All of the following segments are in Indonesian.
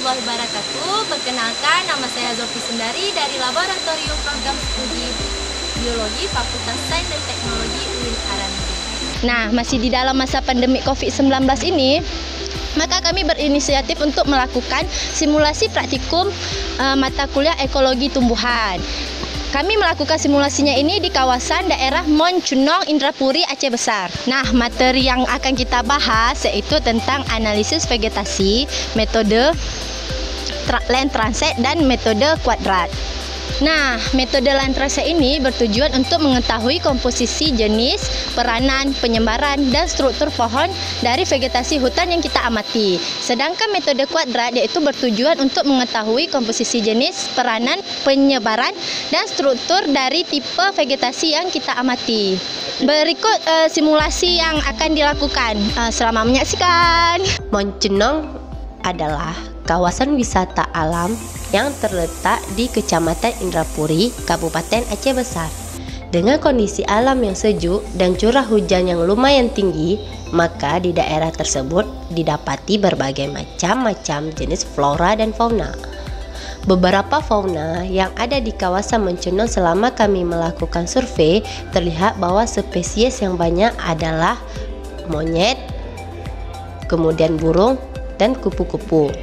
warahmatullahi wabarakatuh. Perkenalkan, nama saya Zofi Sundari dari Laboratorium Program Studi Biologi Fakultas Sains dan Teknologi UIN Aranti. Nah, masih di dalam masa pandemi COVID-19 ini, maka kami berinisiatif untuk melakukan simulasi praktikum mata kuliah ekologi tumbuhan. Kami melakukan simulasinya ini di kawasan daerah Moncunong, Indrapuri, Aceh Besar. Nah, materi yang akan kita bahas yaitu tentang analisis vegetasi, metode land transect, dan metode kuadrat. Nah, metode land transect ini bertujuan untuk mengetahui komposisi jenis, peranan, penyebaran, dan struktur pohon dari vegetasi hutan yang kita amati. Sedangkan metode kuadrat yaitu bertujuan untuk mengetahui komposisi jenis, peranan, penyebaran, dan struktur dari tipe vegetasi yang kita amati. Berikut simulasi yang akan dilakukan. Selamat menyaksikan. Moncunong adalah kawasan wisata alam yang terletak di Kecamatan Indrapuri, Kabupaten Aceh Besar. Dengan kondisi alam yang sejuk dan curah hujan yang lumayan tinggi, maka di daerah tersebut didapati berbagai macam jenis flora dan fauna. Beberapa fauna yang ada di kawasan Moncunong selama kami melakukan survei terlihat bahwa spesies yang banyak adalah monyet, kemudian burung, dan kupu-kupu.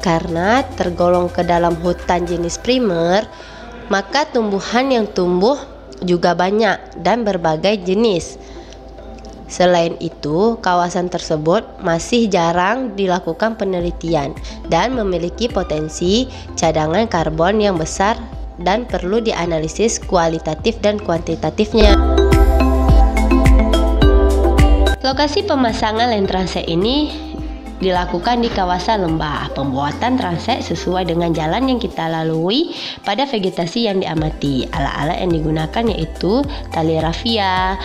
Karena tergolong ke dalam hutan jenis primer, maka tumbuhan yang tumbuh juga banyak dan berbagai jenis. Selain itu, kawasan tersebut masih jarang dilakukan penelitian dan memiliki potensi cadangan karbon yang besar dan perlu dianalisis kualitatif dan kuantitatifnya. Lokasi pemasangan land transect ini dilakukan di kawasan lembah. Pembuatan transek sesuai dengan jalan yang kita lalui pada vegetasi yang diamati. Alat-alat yang digunakan yaitu tali rafia,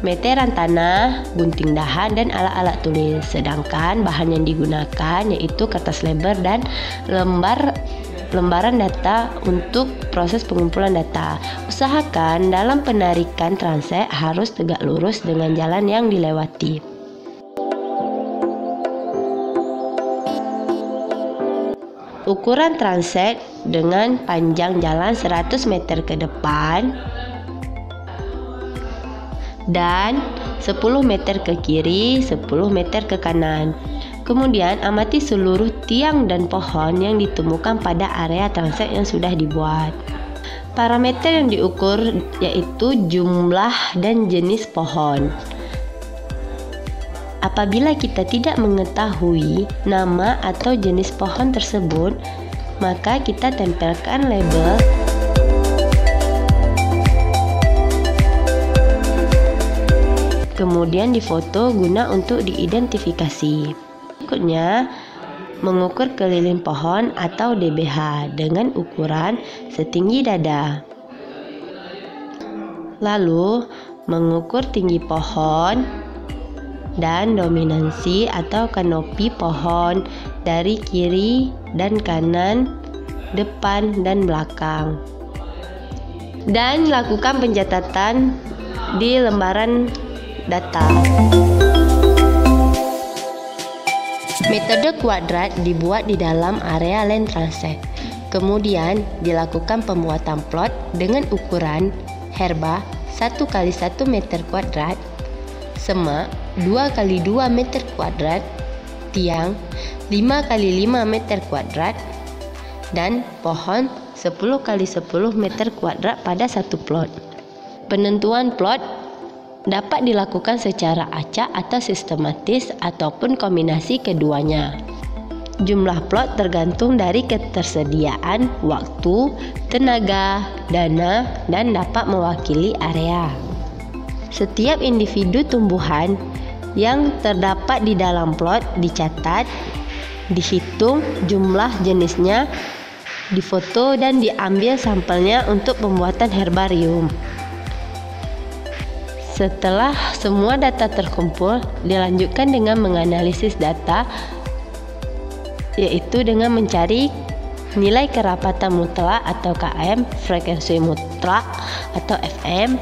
meteran tanah, gunting dahan, dan alat-alat tulis. Sedangkan bahan yang digunakan yaitu kertas lebar dan lembaran data untuk proses pengumpulan data. Usahakan dalam penarikan transek harus tegak lurus dengan jalan yang dilewati. Ukuran transek dengan panjang jalan 100 meter ke depan dan 10 meter ke kiri, 10 meter ke kanan. Kemudian amati seluruh tiang dan pohon yang ditemukan pada area transek yang sudah dibuat. Parameter yang diukur yaitu jumlah dan jenis pohon. Apabila kita tidak mengetahui nama atau jenis pohon tersebut, maka kita tempelkan label kemudian difoto guna untuk diidentifikasi. Berikutnya, mengukur keliling pohon atau DBH dengan ukuran setinggi dada. Lalu, mengukur tinggi pohon dan dominansi atau kanopi pohon dari kiri dan kanan, depan dan belakang. Dan lakukan pencatatan di lembaran data. Metode kuadrat dibuat di dalam area land transect. Kemudian dilakukan pembuatan plot dengan ukuran herba 1 x 1 meter kuadrat, semak 2 x 2 meter kuadrat, tiang 5 x 5 meter kuadrat, dan pohon 10 x 10 meter kuadrat pada satu plot. Penentuan plot dapat dilakukan secara acak atau sistematis ataupun kombinasi keduanya. Jumlah plot tergantung dari ketersediaan waktu, tenaga, dana, dan dapat mewakili area. Setiap individu tumbuhan yang terdapat di dalam plot dicatat, dihitung jumlah jenisnya, difoto dan diambil sampelnya untuk pembuatan herbarium. Setelah semua data terkumpul, dilanjutkan dengan menganalisis data, yaitu dengan mencari nilai kerapatan mutlak atau KM, frekuensi mutlak atau FM,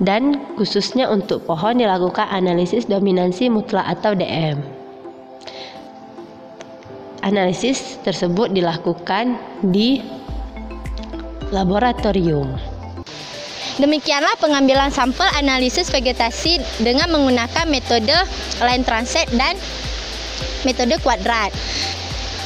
dan khususnya untuk pohon dilakukan analisis dominansi mutlak atau DM. analisis tersebut dilakukan di laboratorium. Demikianlah pengambilan sampel analisis vegetasi dengan menggunakan metode line transect dan metode kuadrat.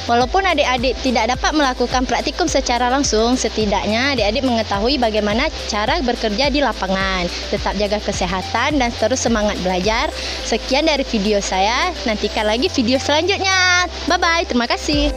Walaupun adik-adik tidak dapat melakukan praktikum secara langsung, setidaknya adik-adik mengetahui bagaimana cara bekerja di lapangan. Tetap jaga kesehatan dan terus semangat belajar. Sekian dari video saya, nantikan lagi video selanjutnya. Bye-bye, terima kasih.